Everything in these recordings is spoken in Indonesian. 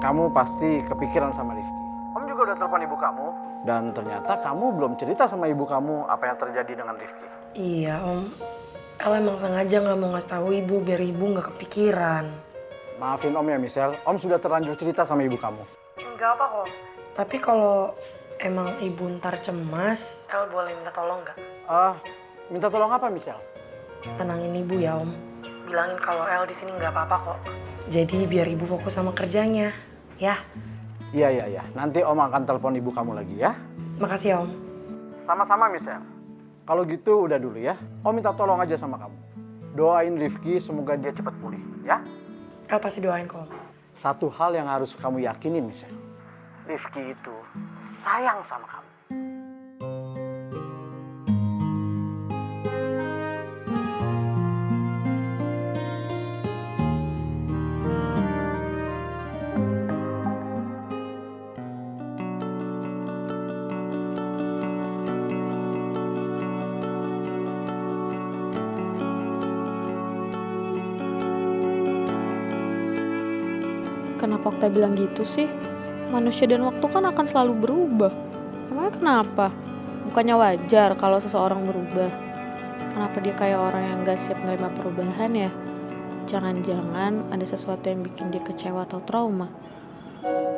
kamu pasti kepikiran sama Rifki. Om juga udah telepon ibu kamu. Dan ternyata kamu belum cerita sama ibu kamu apa yang terjadi dengan Rifki. Iya Om, El emang sengaja gak mau ngasih tahu ibu biar ibu gak kepikiran. Maafin Om ya Michelle, Om sudah terlanjur cerita sama ibu kamu. Enggak apa kok. Tapi kalau emang ibu ntar cemas, El boleh minta tolong gak? Minta tolong apa Michelle? Tenangin ibu ya Om. Bilangin kalau El di sini nggak apa-apa kok. Jadi biar ibu fokus sama kerjanya, ya. Iya. Nanti Om akan telepon ibu kamu lagi ya. Makasih ya Om. Sama-sama Michelle. Kalau gitu udah dulu ya. Om minta tolong aja sama kamu. Doain Rifki semoga dia cepat pulih ya. El pasti doain kok Om. Satu hal yang harus kamu yakini Michelle. Rifki itu sayang sama kamu. Kenapa Okta bilang gitu sih? Manusia dan waktu kan akan selalu berubah. Emangnya kenapa? Bukannya wajar kalau seseorang berubah? Kenapa dia kayak orang yang gak siap menerima perubahan ya? Jangan-jangan ada sesuatu yang bikin dia kecewa atau trauma.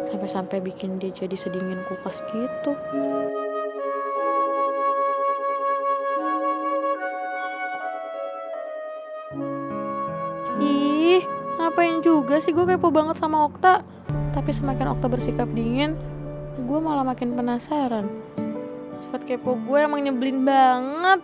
Sampai-sampai bikin dia jadi sedingin kulkas gitu. Ih, ngapain juga sih gue kepo banget sama Okta. Tapi semakin Okta bersikap dingin, gue malah makin penasaran. Sifat kepo gue emang nyebelin banget.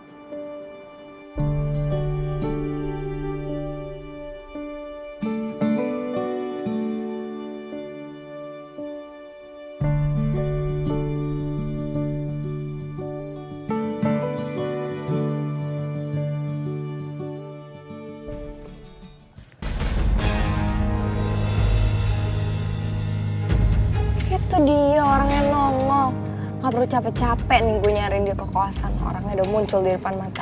Itu dia orangnya nongol. Gak perlu capek-capek nih gue nyariin dia ke kosan. Orangnya udah muncul di depan mata.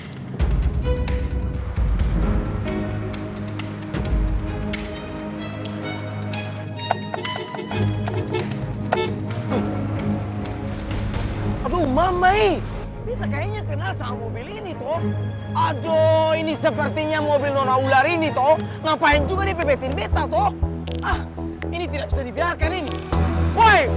Aduh, Mamai, beta kayaknya kenal sama mobil ini toh. Aduh, ini sepertinya mobil Nona Ular ini toh. Ngapain juga dia pepetin beta toh? Ah, ini tidak bisa dibiarkan ini. Woi!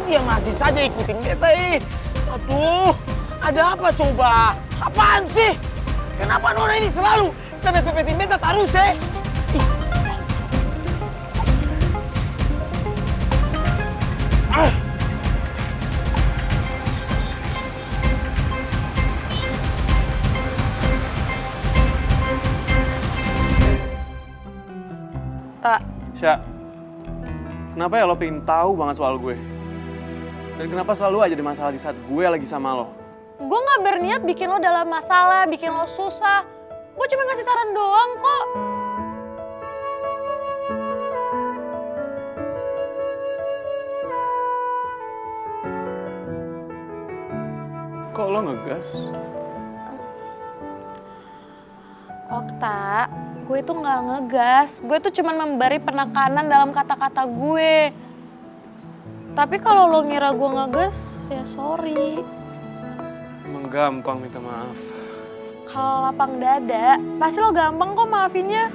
Dia masih saja ikutin beta Aduh, ada apa coba? Apaan sih? Kenapa Nona ini selalu pepet-pepetin beta terus Ih. Ah. Tak, Sya, kenapa ya lo pengen tahu banget soal gue? Dan kenapa selalu aja ada masalah di saat gue lagi sama lo? gue gak berniat bikin lo dalam masalah, bikin lo susah. Gue cuma ngasih saran doang kok. Kok lo ngegas? Okta, gue itu gak ngegas. Gue tuh cuma memberi penekanan dalam kata-kata gue. Tapi kalau lo ngira gue ngegas, ya sorry. Emang gampang minta maaf. Kalau lapang dada, pasti lo gampang kok maafinnya.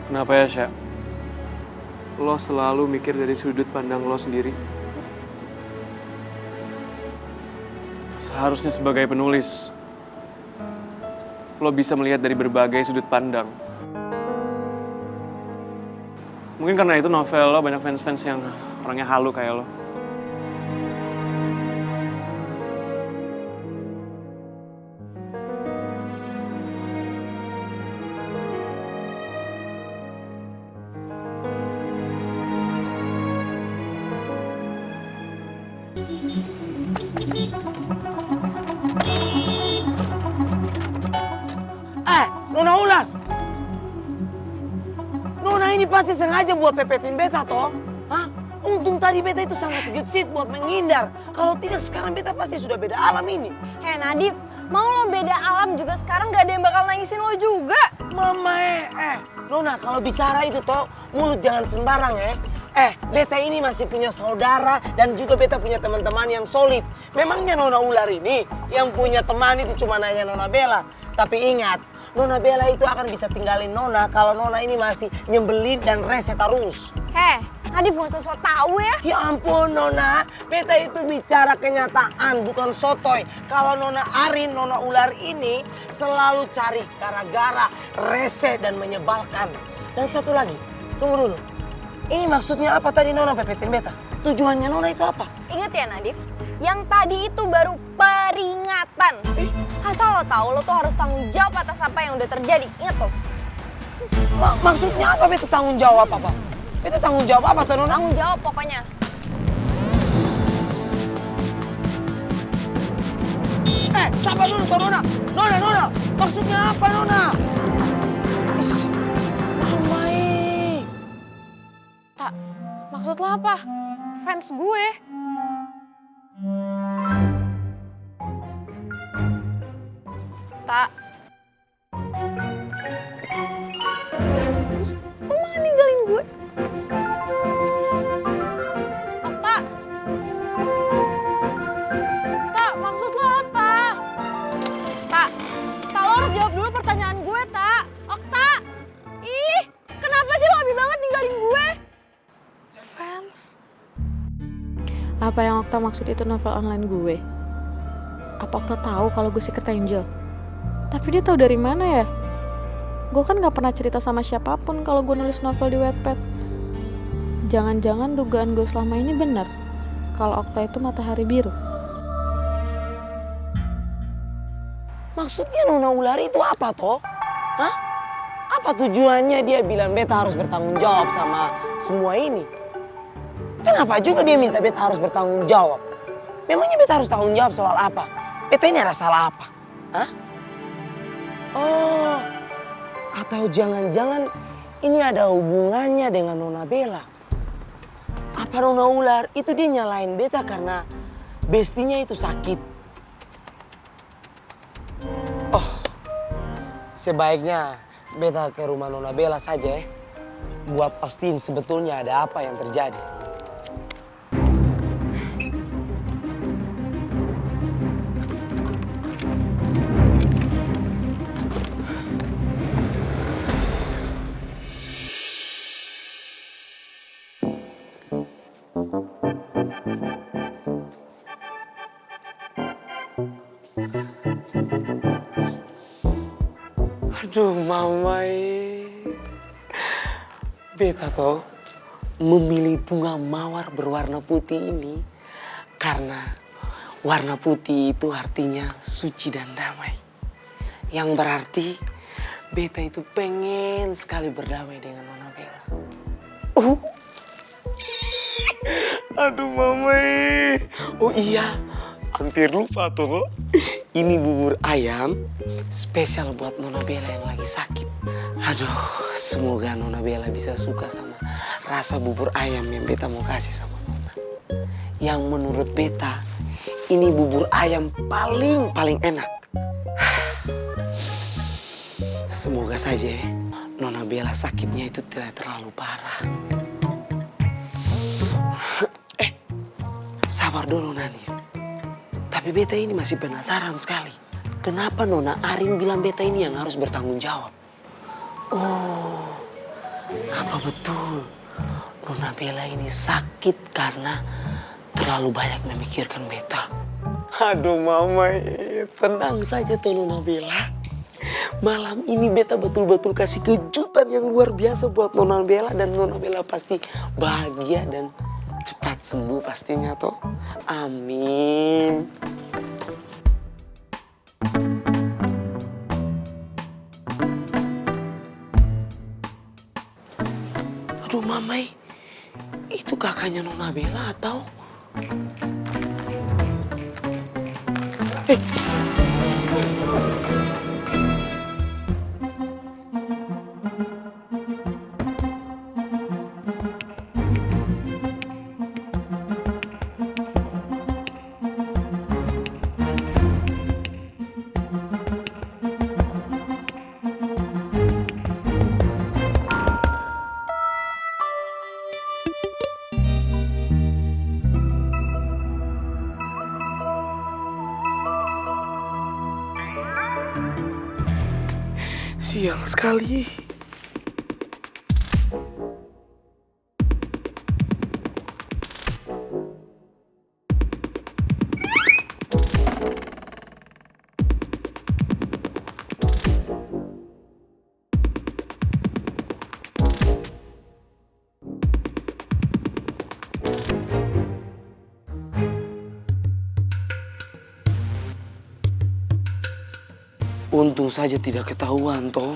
Kenapa ya, Sya? Lo selalu mikir dari sudut pandang lo sendiri. Seharusnya sebagai penulis, lo bisa melihat dari berbagai sudut pandang. Mungkin karena itu novel lo banyak fans-fans yang orangnya halu kayak lo. Nona Ular! Nona ini pasti sengaja buat pepetin beta toh? Hah? Untung tadi beta itu sangat gesit buat menghindar. Kalau tidak sekarang beta pasti sudah beda alam ini. Hei Nadif, mau lo beda alam juga sekarang gak ada yang bakal nangisin lo juga. Mama Nona kalau bicara itu toh mulut jangan sembarang beta ini masih punya saudara dan juga beta punya teman-teman yang solid. Memangnya Nona Ular ini yang punya teman itu cuma nanya Nona Bella. Tapi ingat, Nona Bella itu akan bisa tinggalin Nona kalau Nona ini masih nyembelin dan rese terus. Heh, Nadif gak usah so tau ya. Ya ampun Nona, beta itu bicara kenyataan bukan sotoy. Kalau Nona Arin, Nona Ular ini selalu cari gara-gara, rese dan menyebalkan. Dan satu lagi, tunggu dulu. Ini maksudnya apa tadi Nona pepetin beta? Tujuannya Nona itu apa? Ingat ya Nadif, yang tadi itu baru peringatan. Asal lo tahu lo tuh harus tanggung jawab atas apa yang udah terjadi. Ingat tuh. Maksudnya apa beta tanggung jawab apa? Beta tanggung jawab apa tuh Nona? Tanggung jawab pokoknya. Sabar dulu tuh Nona. Nona, maksudnya apa Nona? Mamai. Tak, maksud lo apa? Fans gue. Tak. Kok malah ninggalin gue? Okta. Tak, maksud lo apa? Tak, lo harus jawab dulu pertanyaan gue, Tak. Okta. Ih, kenapa sih lo hobi banget ninggalin gue? Fans. Apa yang Okta maksud itu novel online gue? Apa Okta tahu kalau gue Secret Angel? Tapi dia tahu dari mana ya? Gue kan gak pernah cerita sama siapapun kalau gue nulis novel di Wattpad. Jangan-jangan dugaan gue selama ini benar kalau Okta itu matahari biru. Maksudnya Nona Ular itu apa toh? Hah? Apa tujuannya dia bilang beta harus bertanggung jawab sama semua ini? Kenapa juga dia minta beta harus bertanggung jawab? Memangnya beta harus tanggung jawab soal apa? Beta ini ada salah apa? Hah? Oh, atau jangan-jangan ini ada hubungannya dengan Nona Bella? Apa Nona Ular itu dia nyalain beta karena bestinya itu sakit? Oh, sebaiknya beta ke rumah Nona Bella saja ya. Buat pastiin sebetulnya ada apa yang terjadi. Aduh mamai, beta toh memilih bunga mawar berwarna putih ini karena warna putih itu artinya suci dan damai. Yang berarti beta itu pengen sekali berdamai dengan Nona Bella. Aduh mamai, oh iya, hampir lupa tuh. Ini bubur ayam spesial buat Nona Bella yang lagi sakit. Aduh, semoga Nona Bella bisa suka sama rasa bubur ayam yang beta mau kasih sama Nona. Yang menurut beta, ini bubur ayam paling enak. Semoga saja Nona Bella sakitnya itu tidak terlalu parah. Sabar dulu Nani. Tapi beta ini masih penasaran sekali. Kenapa Nona Arin bilang beta ini yang harus bertanggung jawab? Oh, apa betul Nona Bella ini sakit karena terlalu banyak memikirkan beta? Aduh mama, tenang saja tuh Nona Bella. Malam ini beta betul-betul kasih kejutan yang luar biasa buat Nona Bella. Dan Nona Bella pasti bahagia dan cepat cepat sembuh pastinya toh. Amin. Aduh Mamai, itu kakaknya Nona Bella atau? Sial sekali. Untung saja tidak ketahuan toh.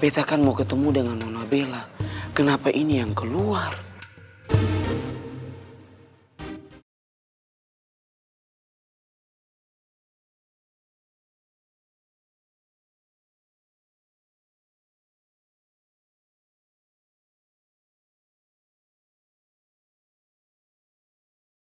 Beta kan mau ketemu dengan Nona Bella. Kenapa ini yang keluar?